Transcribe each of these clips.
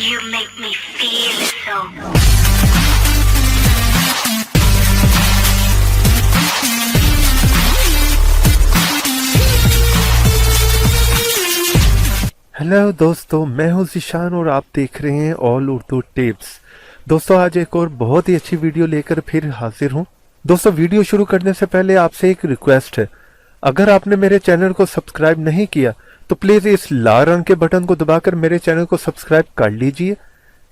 You make me feel so. Hello दोस्तों, मैं हूं ज़ीशान और आप देख रहे हैं ऑल उर्दू टिप्स। दोस्तों, आज एक और बहुत ही अच्छी वीडियो लेकर फिर हाजिर हूं। दोस्तों, वीडियो शुरू करने से पहले आपसे एक रिक्वेस्ट है। अगर आपने मेरे चैनल को सब्सक्राइब नहीं किया तो प्लीज़ इस लाल रंग के बटन को दबाकर मेरे चैनल को सब्सक्राइब कर लीजिए,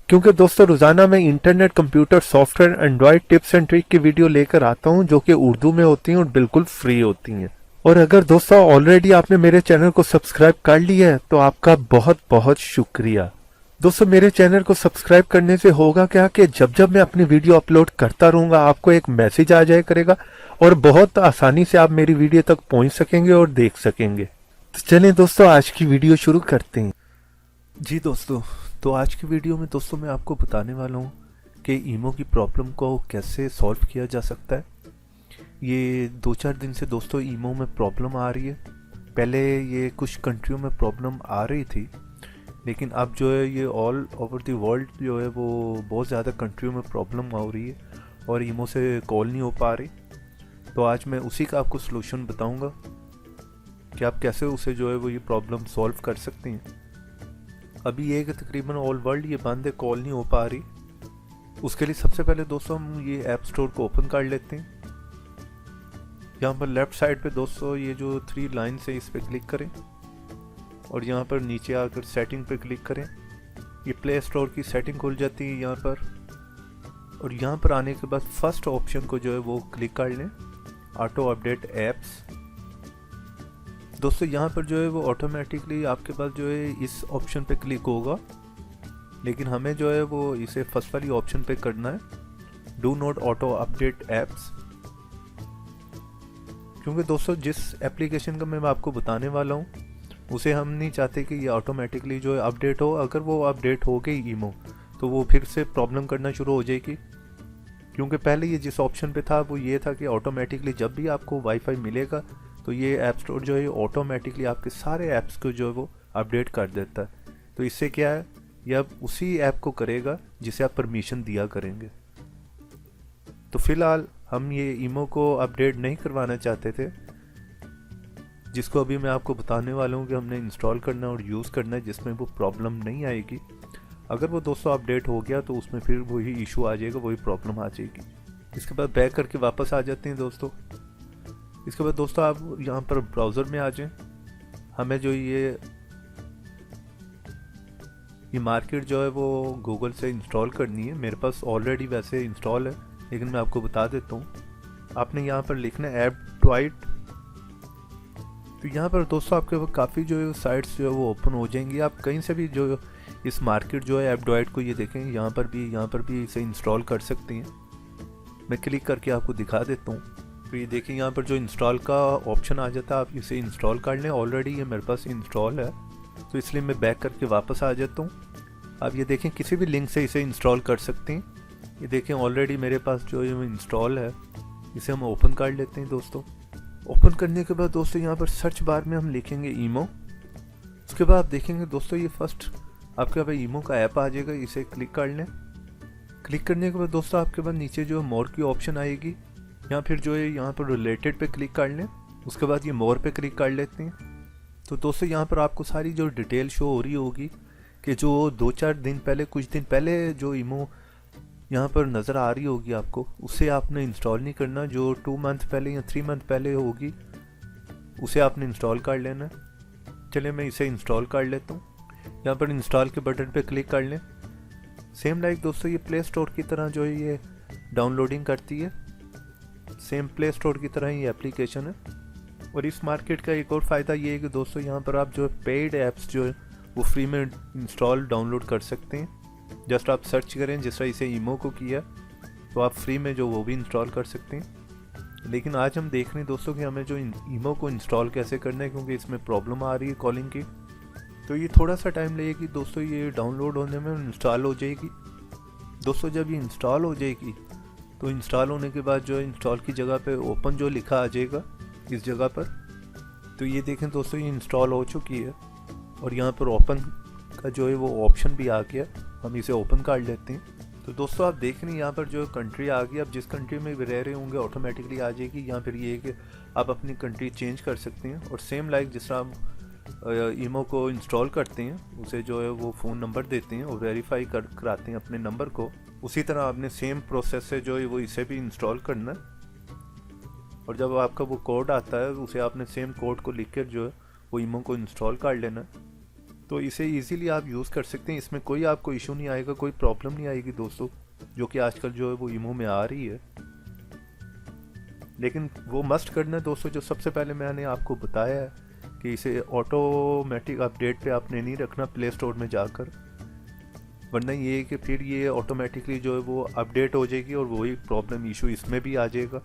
क्योंकि दोस्तों रोज़ाना मैं internet, computer, software, Android tips and trick की वीडियो लेकर आता हूं जो कि उर्दू में होती हैं और बिल्कुल फ्री होती हैं। और अगर दोस्तों ऑलरेडी आपने मेरे चैनल को सब्सक्राइब कर लिया है तो आपका बहुत बहुत शुक्रिया। दोस्तों, मेरे चैनल को सब्सक्राइब करने से होगा क्या कि जब जब मैं अपनी वीडियो अपलोड करता रहूंगा आपको एक मैसेज आ जाया करेगा और बहुत आसानी से आप मेरी वीडियो तक पहुंच सकेंगे और देख सकेंगे। तो चलें दोस्तों, आज की वीडियो शुरू करते हैं। जी दोस्तों, तो आज की वीडियो में दोस्तों मैं आपको बताने वाला हूँ कि ईमो की प्रॉब्लम को कैसे सॉल्व किया जा सकता है। ये 2-4 दिन से दोस्तों ईमो में प्रॉब्लम आ रही है। पहले ये कुछ कंट्रियों में प्रॉब्लम आ रही थी, लेकिन अब जो है ये ऑल ओवर द वर्ल्ड जो है वो बहुत ज़्यादा कंट्रियों में प्रॉब्लम आ रही है और ईमो से कॉल नहीं हो पा रही। तो आज मैं उसी का आपको सलूशन बताऊंगा कि आप कैसे उसे जो है वो ये प्रॉब्लम सॉल्व कर सकते हैं। अभी ये कि तकरीबन ऑल वर्ल्ड ये बंद है, कॉल नहीं हो पा रही। उसके लिए सबसे पहले दोस्तों हम ये ऐप स्टोर को ओपन कर लेते हैं। यहाँ पर लेफ्ट साइड पे दोस्तों ये जो 3 लाइन्स है इस पर क्लिक करें और यहाँ पर नीचे आकर सेटिंग पे क्लिक करें। ये प्ले स्टोर की सेटिंग खुल जाती है यहाँ पर, और यहाँ पर आने के बाद फर्स्ट ऑप्शन को जो है वो क्लिक कर लें, ऑटो अपडेट ऐप्स। दोस्तों यहाँ पर जो है वो ऑटोमेटिकली आपके पास जो है इस ऑप्शन पे क्लिक होगा, लेकिन हमें जो है वो इसे फर्स्ट वाली ऑप्शन पे करना है, do not auto update apps. क्योंकि दोस्तों जिस एप्लीकेशन का मैं आपको बताने वाला हूँ उसे हम नहीं चाहते कि ये ऑटोमेटिकली जो है अपडेट हो। अगर वो अपडेट हो गई ईमो तो वो फिर से प्रॉब्लम करना शुरू हो जाएगी, क्योंकि पहले ये जिस ऑप्शन पे था वो ये था कि ऑटोमेटिकली जब भी आपको वाईफाई मिलेगा तो ये ऐप स्टोर जो है ऑटोमेटिकली आपके सारे ऐप्स को जो है वो अपडेट कर देता है। तो इससे क्या है, ये अब उसी ऐप को करेगा जिसे आप परमिशन दिया करेंगे। तो फिलहाल हम ये ईमो को अपडेट नहीं करवाना चाहते थे, जिसको अभी मैं आपको बताने वाला हूँ कि हमने इंस्टॉल करना और यूज़ करना है, जिसमें वो प्रॉब्लम नहीं आएगी। अगर वो दोस्तों अपडेट हो गया तो उसमें फिर वही इशू आ जाएगा, वही प्रॉब्लम आ जाएगी। इसके बाद बैक करके वापस आ जाते हैं दोस्तों। इसके बाद दोस्तों आप यहाँ पर ब्राउज़र में आ जाएं। हमें जो ये मार्केट जो है वो गूगल से इंस्टॉल करनी है। मेरे पास ऑलरेडी वैसे इंस्टॉल है, लेकिन मैं आपको बता देता हूँ। आपने यहाँ पर लिखना है ऐपड्रॉइड। तो यहाँ पर दोस्तों आपके काफ़ी जो है साइट्स जो है वो ओपन हो जाएंगी। आप कहीं से भी जो इस मार्केट जो है ऐपड्रॉइड को ये देखें, यहाँ पर भी इसे इंस्टॉल कर सकते हैं। मैं क्लिक करके आपको दिखा देता हूँ। तो ये देखें यहाँ पर जो इंस्टॉल का ऑप्शन आ जाता है, आप इसे इंस्टॉल कर लें। ऑलरेडी ये मेरे पास इंस्टॉल है, तो इसलिए मैं बैक करके वापस आ जाता हूँ। आप ये देखें किसी भी लिंक से इसे इंस्टॉल कर सकते हैं। ये देखें ऑलरेडी मेरे पास जो ये इंस्टॉल है, इसे हम ओपन कर लेते हैं दोस्तों। ओपन करने के बाद दोस्तों यहाँ पर सर्च बार में हम लिखेंगे ईमो। उसके बाद आप देखेंगे दोस्तों ये फर्स्ट आपके पास ईमो का ऐप आ जाएगा, इसे क्लिक कर लें। क्लिक करने के बाद दोस्तों आपके पास नीचे जो है मोर की ऑप्शन आएगी, या फिर जो है यहाँ पर रिलेटेड पे क्लिक कर लें। उसके बाद ये मोर पे क्लिक कर लेते हैं। तो दोस्तों यहाँ पर आपको सारी जो डिटेल शो हो रही होगी कि जो 2-4 दिन पहले, कुछ दिन पहले जो ईमो यहाँ पर नज़र आ रही होगी आपको, उसे आपने इंस्टॉल नहीं करना। जो 2 मंथ पहले या 3 मंथ पहले होगी उसे आपने इंस्टॉल कर लेना है। चलिए मैं इसे इंस्टॉल कर लेता हूँ। यहाँ पर इंस्टॉल के बटन पे क्लिक कर लें। सेम लाइक दोस्तों ये प्ले स्टोर की तरह जो है ये डाउनलोडिंग करती है। सेम प्ले स्टोर की तरह ही एप्लीकेशन है। और इस मार्केट का एक और फ़ायदा ये है कि दोस्तों यहाँ पर आप जो पेड ऐप्स जो है वो फ्री में इंस्टॉल डाउनलोड कर सकते हैं। जस्ट आप सर्च करें, जिस तरह इसे ईमो को किया, तो आप फ्री में जो वो भी इंस्टॉल कर सकते हैं। लेकिन आज हम देख रहे हैं दोस्तों कि हमें जो ईमो को इंस्टॉल कैसे करना है, क्योंकि इसमें प्रॉब्लम आ रही है कॉलिंग की। तो ये थोड़ा सा टाइम लगेगी दोस्तों, ये डाउनलोड होने में इंस्टॉल हो जाएगी। दोस्तों जब ये इंस्टॉल हो जाएगी तो इंस्टॉल होने के बाद जो है इंस्टॉल की जगह पे ओपन जो लिखा आ जाएगा इस जगह पर। तो ये देखें दोस्तों ये इंस्टॉल हो चुकी है और यहाँ पर ओपन का जो है वो ऑप्शन भी आ गया। हम इसे ओपन कर लेते हैं। तो दोस्तों आप देख रहे हैं यहाँ पर जो कंट्री आ गई, आप जिस कंट्री में भी रह रहे होंगे ऑटोमेटिकली आ जाएगी। यहाँ पर ये है कि आप अपनी कंट्री चेंज कर सकते हैं। और सेम लाइक जिस तरह आप ईमो को इंस्टॉल करते हैं, उसे जो है वो फ़ोन नंबर देते हैं और वेरीफाई कराते हैं अपने नंबर को, उसी तरह आपने सेम प्रोसेस से जो है वो इसे भी इंस्टॉल करना है। और जब आपका वो कोड आता है उसे आपने सेम कोड को लिख कर जो है वो ईमो को इंस्टॉल कर लेना है। तो इसे इजीली आप यूज़ कर सकते हैं, इसमें कोई आपको इशू नहीं आएगा, कोई प्रॉब्लम नहीं आएगी दोस्तों, जो कि आजकल जो है वो ईमो में आ रही है। लेकिन वो मस्ट करना है दोस्तों, जो सबसे पहले मैंने आपको बताया है कि इसे ऑटोमेटिक अपडेट पे आपने नहीं रखना प्ले स्टोर में जाकर, वरना ये है कि फिर ये ऑटोमेटिकली जो है वो अपडेट हो जाएगी और वही प्रॉब्लम इशू इसमें भी आ जाएगा।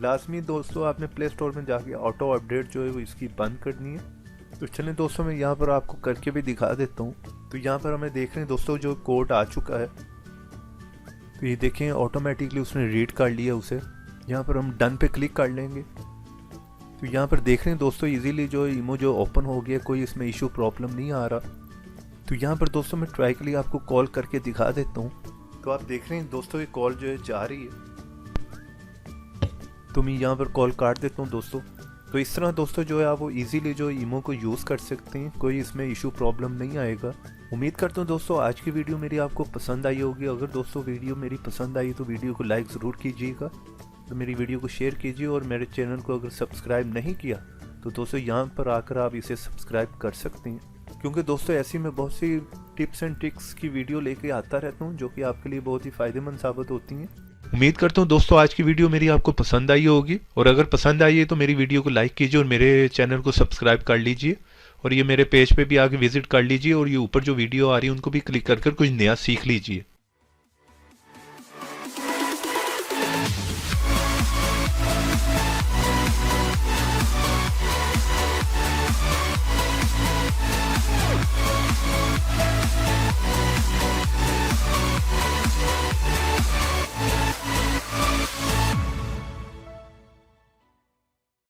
लाजमी दोस्तों आपने प्ले स्टोर में जाके ऑटो अपडेट जो है वो इसकी बंद करनी है। तो चलें दोस्तों मैं यहाँ पर आपको करके भी दिखा देता हूँ। तो यहाँ पर हमें देख रहे हैं दोस्तों जो कोड आ चुका है, तो ये देखें ऑटोमेटिकली उसने रीड कर लिया उसे। यहाँ पर हम डन पे क्लिक कर लेंगे। तो यहाँ पर देख रहे हैं दोस्तों इजीली जो ईमो जो ओपन हो गया, कोई इसमें इशू प्रॉब्लम नहीं आ रहा। तो यहाँ पर दोस्तों मैं ट्राई के लिए आपको कॉल करके दिखा देता हूँ। तो आप देख रहे हैं दोस्तों ये कॉल जो है जा रही है, तो मैं यहाँ पर कॉल काट देता हूँ दोस्तों। तो इस तरह दोस्तों जो है आप वो इजीली जो ईमो को यूज़ कर सकते हैं, कोई इसमें इशू प्रॉब्लम नहीं आएगा। उम्मीद करता हूँ दोस्तों आज की वीडियो मेरी आपको पसंद आई होगी। अगर दोस्तों वीडियो मेरी पसंद आई तो वीडियो को लाइक ज़रूर कीजिएगा, तो मेरी वीडियो को शेयर कीजिए। और मेरे चैनल को अगर सब्सक्राइब नहीं किया तो दोस्तों यहाँ पर आकर आप इसे सब्सक्राइब कर सकते हैं, क्योंकि दोस्तों ऐसी मैं बहुत सी टिप्स एंड ट्रिक्स की वीडियो लेके आता रहता हूँ जो कि आपके लिए बहुत ही फ़ायदेमंद साबित होती हैं। उम्मीद करता हूँ दोस्तों आज की वीडियो मेरी आपको पसंद आई होगी, और अगर पसंद आई है तो मेरी वीडियो को लाइक कीजिए और मेरे चैनल को सब्सक्राइब कर लीजिए। और ये मेरे पेज पे भी आके विजिट कर लीजिए और ये ऊपर जो वीडियो आ रही है उनको भी क्लिक कर कुछ नया सीख लीजिए।